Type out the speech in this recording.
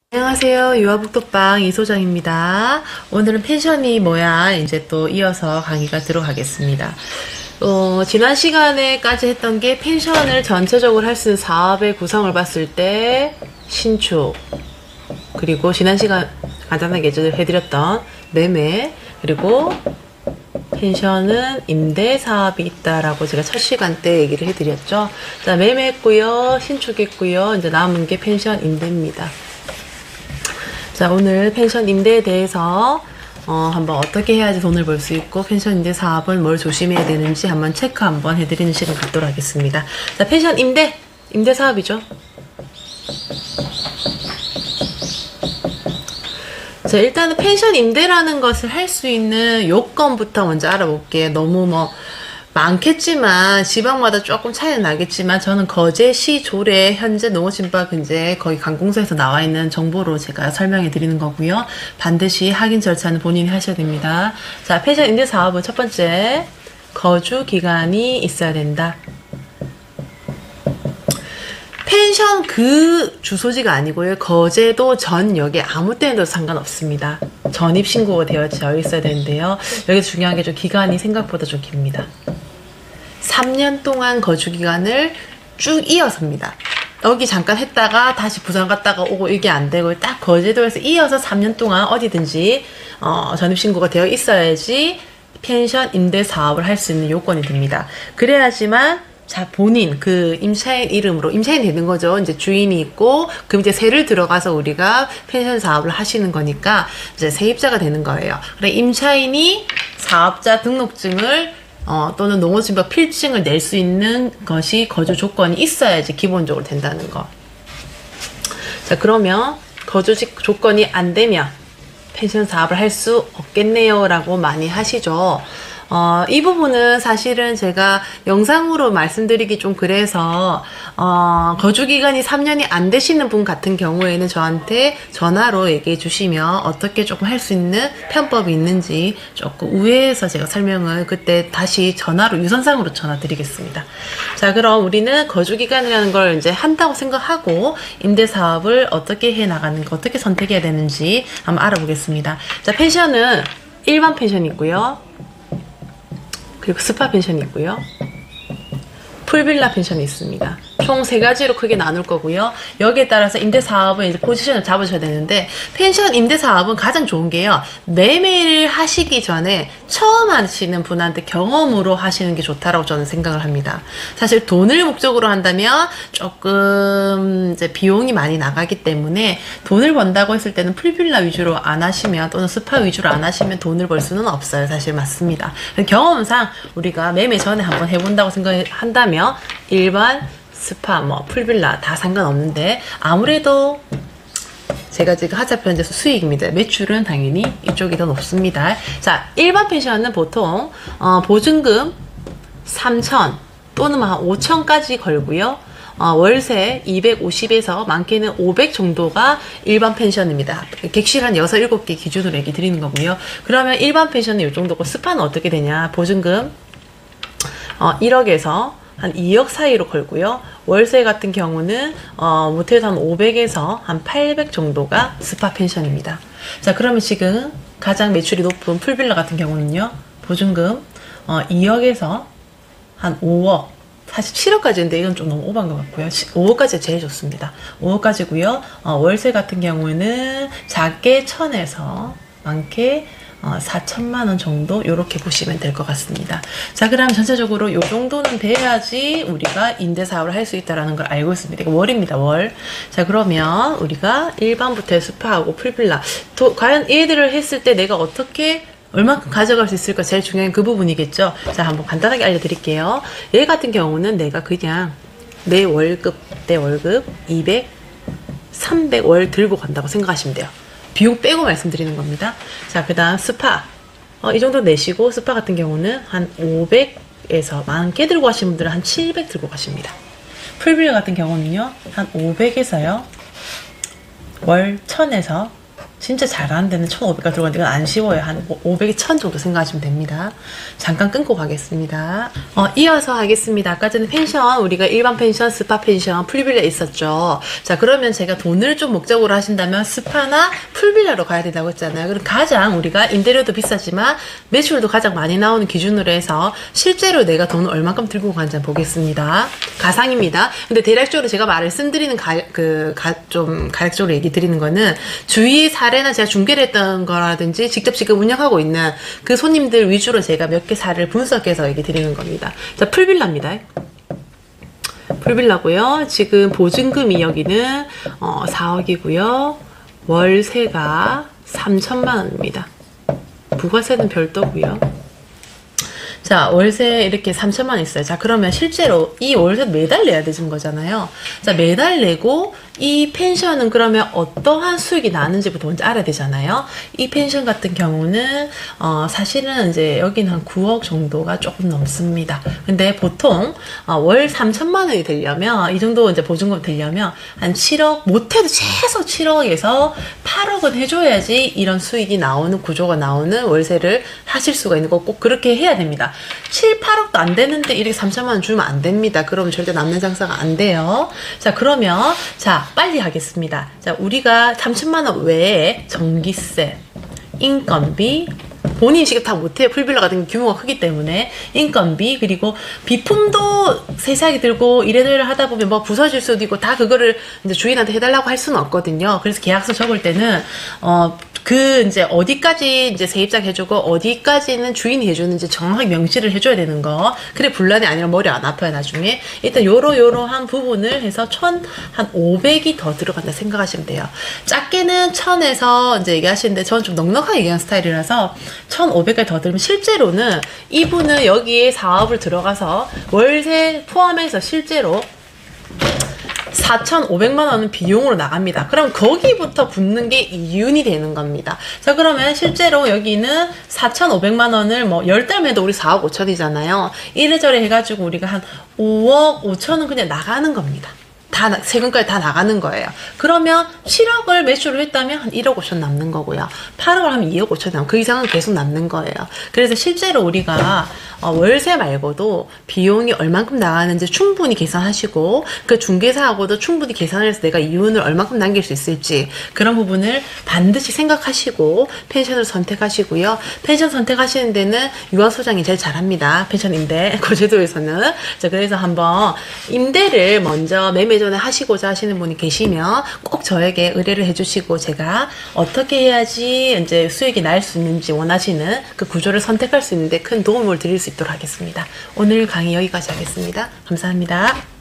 안녕하세요. 유아북독방 이소정입니다. 오늘은 펜션이 뭐야 이제 또 이어서 강의가 들어가겠습니다. 지난 시간에까지 했던 게 펜션을 전체적으로 할 수 있는 사업의 구성을 봤을 때 신축, 그리고 지난 시간 간단하게 해드렸던 매매, 그리고 펜션은 임대 사업이 있다라고 제가 첫 시간 때 얘기를 해드렸죠. 자, 매매했고요, 신축했고요. 이제 남은 게 펜션 임대입니다. 자, 오늘 펜션 임대에 대해서 한번 어떻게 해야지 돈을 벌 수 있고 펜션 임대 사업은 뭘 조심해야 되는지 한번 체크 한번 해드리는 시간 갖도록 하겠습니다. 자, 펜션 임대 사업이죠. 자, 일단은 펜션 임대라는 것을 할 수 있는 요건부터 먼저 알아볼게요. 너무 많겠지만 지방마다 조금 차이는 나겠지만 저는 거제시 조례 현재 농어진박 이제 거기 관공서에서 나와 있는 정보로 제가 설명해 드리는 거고요. 반드시 확인 절차는 본인이 하셔야 됩니다. 자, 펜션 임대 사업은 첫 번째, 거주 기간이 있어야 된다. 펜션 그 주소지가 아니고요. 거제도 전역에 아무 때에도 상관없습니다. 전입신고가 되어 있어야 되는데요. 여기서 중요한 게 좀 기간이 생각보다 좀 깁니다. 3년 동안 거주 기간을 쭉 이어서입니다. 여기 잠깐 했다가 다시 부산 갔다가 오고 이게 안 되고 딱 거제도에서 이어서 3년 동안 어디든지 전입신고가 되어 있어야지 펜션 임대 사업을 할 수 있는 요건이 됩니다. 그래야지만 자, 본인 그 임차인 이름으로 임차인 되는 거죠. 이제 주인이 있고 그럼 이제 세를 들어가서 우리가 펜션 사업을 하시는 거니까 이제 세입자가 되는 거예요. 그래, 임차인이 사업자 등록증을 또는 농어진박 필증을 낼 수 있는 것이 거주 조건이 있어야지 기본적으로 된다는 거. 자, 그러면 거주 조건이 안 되면 펜션 사업을 할 수 없겠네요 라고 많이 하시죠. 이 부분은 사실은 제가 영상으로 말씀드리기 좀 그래서 거주기간이 3년이 안 되시는 분 같은 경우에는 저한테 전화로 얘기해 주시면 어떻게 조금 할 수 있는 편법이 있는지 조금 우회해서 제가 설명을 그때 다시 전화로 유선상으로 전화 드리겠습니다. 자, 그럼 우리는 거주기간이라는 걸 이제 한다고 생각하고 임대사업을 어떻게 해 나가는가, 어떻게 선택해야 되는지 한번 알아보겠습니다. 자, 펜션은 일반 펜션이 있고요. 그리고 스파 펜션이 있고요. 풀빌라 펜션이 있습니다. 총 3가지로 크게 나눌 거고요. 여기에 따라서 임대사업은 이제 포지션을 잡으셔야 되는데, 펜션 임대사업은 가장 좋은 게요. 매매를 하시기 전에 처음 하시는 분한테 경험으로 하시는 게 좋다라고 저는 생각을 합니다. 사실 돈을 목적으로 한다면 조금 이제 비용이 많이 나가기 때문에 돈을 번다고 했을 때는 풀빌라 위주로 안 하시면 또는 스파 위주로 안 하시면 돈을 벌 수는 없어요. 사실 맞습니다. 경험상 우리가 매매 전에 한번 해본다고 생각한다면 일반 스파, 풀빌라 다 상관없는데 아무래도 제가 지금 하자표 현재서 수익입니다. 매출은 당연히 이쪽이 더 높습니다. 자, 일반 펜션은 보통 보증금 3,000 또는 한 5,000까지 걸고요. 월세 250에서 많게는 500 정도가 일반 펜션입니다. 객실 한 6, 7개 기준으로 얘기 드리는 거고요. 그러면 일반 펜션은 이 정도고 스파는 어떻게 되냐? 보증금 1억에서 한 2억 사이로 걸고요. 월세 같은 경우는 못해서 한 500에서 한 800 정도가 스파 펜션입니다. 자, 그러면 지금 가장 매출이 높은 풀빌라 같은 경우는요. 보증금 2억에서 한 5억, 사실 7억까지인데 이건 좀 너무 오버한 것 같고요. 5억까지 제일 좋습니다. 5억까지고요. 월세 같은 경우에는 작게 1,000에서 많게 4천만 원 정도 이렇게 보시면 될 것 같습니다. 자, 그럼 전체적으로 이 정도는 돼야지 우리가 임대사업을 할 수 있다는 걸 알고 있습니다. 이거 월입니다. 월. 자, 그러면 우리가 일반부터 스파하고 풀빌라 과연 얘들을 했을 때 내가 어떻게 얼마큼 가져갈 수 있을까 제일 중요한 그 부분이겠죠. 자, 한번 간단하게 알려드릴게요. 얘 같은 경우는 내가 그냥 내 월급 200, 300 월 들고 간다고 생각하시면 돼요. 비용 빼고 말씀드리는 겁니다. 자, 그 다음 스파 이 정도 내시고, 스파 같은 경우는 한 500에서 많게 들고 가시는 분들은 한 700 들고 가십니다. 풀빌라 같은 경우는요 한 500에서요 월 1000에서 진짜 잘하는 데는 1,500가 들어가는데 이건 안 쉬워요. 한 500에 1,000 정도 생각하시면 됩니다. 잠깐 끊고 가겠습니다. 이어서 하겠습니다. 아까 전에 펜션, 우리가 일반 펜션, 스파 펜션, 풀빌라 있었죠. 자, 그러면 제가 돈을 좀 목적으로 하신다면 스파나 풀빌라로 가야 된다고 했잖아요. 그럼 가장 우리가 임대료도 비싸지만 매출도 가장 많이 나오는 기준으로 해서 실제로 내가 돈을 얼마큼 들고 간지 보겠습니다. 가상입니다. 근데 대략적으로 제가 말씀드리는 좀 가략적으로 얘기 드리는 거는 주위 사례나 제가 중개를 했던 거라든지 직접 지금 운영하고 있는 그 손님들 위주로 제가 몇 개 사례를 분석해서 얘기 드리는 겁니다. 자, 풀빌라입니다. 풀빌라고요. 지금 보증금이 여기는 4억이고요. 월세가 3천만 원입니다. 부가세는 별도고요. 자, 월세 이렇게 3천만 원 있어요. 자, 그러면 실제로 이 월세 매달 내야 되는 거잖아요. 자, 매달 내고 이 펜션은 그러면 어떠한 수익이 나는지부터 먼저 알아야 되잖아요. 이 펜션 같은 경우는 사실은 이제 여기는 한 9억 정도가 조금 넘습니다. 근데 보통 월 3천만 원이 되려면 이 정도 이제 보증금 되려면 한 7억, 못해도 최소 7억에서 8억은 해줘야지 이런 수익이 나오는 구조가 나오는 월세를 하실 수가 있는 거 꼭 그렇게 해야 됩니다. 7, 8억도 안 되는데 이렇게 3천만 원 주면 안 됩니다. 그러면 절대 남는 장사가 안 돼요. 자, 그러면 자, 빨리 하겠습니다. 자, 우리가 3천만 원 외에 전기세, 인건비, 본인 지금 다 못해요. 풀빌라 같은 규모가 크기 때문에 인건비, 그리고 비품도 세세하게 들고 이래저래 하다 보면 뭐 부서질 수도 있고 다 그거를 이제 주인한테 해달라고 할 수는 없거든요. 그래서 계약서 적을 때는 이제 어디까지 이제 세입자가 해주고 어디까지는 주인이 해주는지 정확하게 명시를 해줘야 되는 거. 그래 분란이 아니라 머리 안 아파요 나중에. 일단 요러한 부분을 해서 한 500이 더 들어간다 생각하시면 돼요. 작게는 1000에서 이제 얘기하시는데 저는 좀 넉넉하게 얘기하는 스타일이라서 1,500까지 더 들으면 실제로는 이분은 여기에 사업을 들어가서 월세 포함해서 실제로 4,500만 원은 비용으로 나갑니다. 그럼 거기부터 붙는 게 이윤이 되는 겁니다. 자, 그러면 실제로 여기는 4,500만 원을 뭐 10달매도 우리 4억 5천이잖아요. 이래저래 해가지고 우리가 한 5억 5천은 그냥 나가는 겁니다. 다 세금까지 다 나가는 거예요. 그러면 7억을 매출을 했다면 한 1억 5천 남는 거고요. 8억을 하면 2억 5천 남고 그 이상은 계속 남는 거예요. 그래서 실제로 우리가 월세 말고도 비용이 얼만큼 나가는지 충분히 계산하시고 그 중개사하고도 충분히 계산을 해서 내가 이윤을 얼만큼 남길 수 있을지 그런 부분을 반드시 생각하시고 펜션을 선택하시고요. 펜션 선택하시는 데는 유아소장이 제일 잘합니다. 펜션 임대 거제도에서는. 자, 그래서 한번 임대를 먼저 매매 전에 하시고자 하시는 분이 계시면 꼭 저에게 의뢰를 해주시고 제가 어떻게 해야지 이제 수익이 날 수 있는지 원하시는 그 구조를 선택할 수 있는데 큰 도움을 드릴 수 있도록 하겠습니다. 오늘 강의 여기까지 하겠습니다. 감사합니다.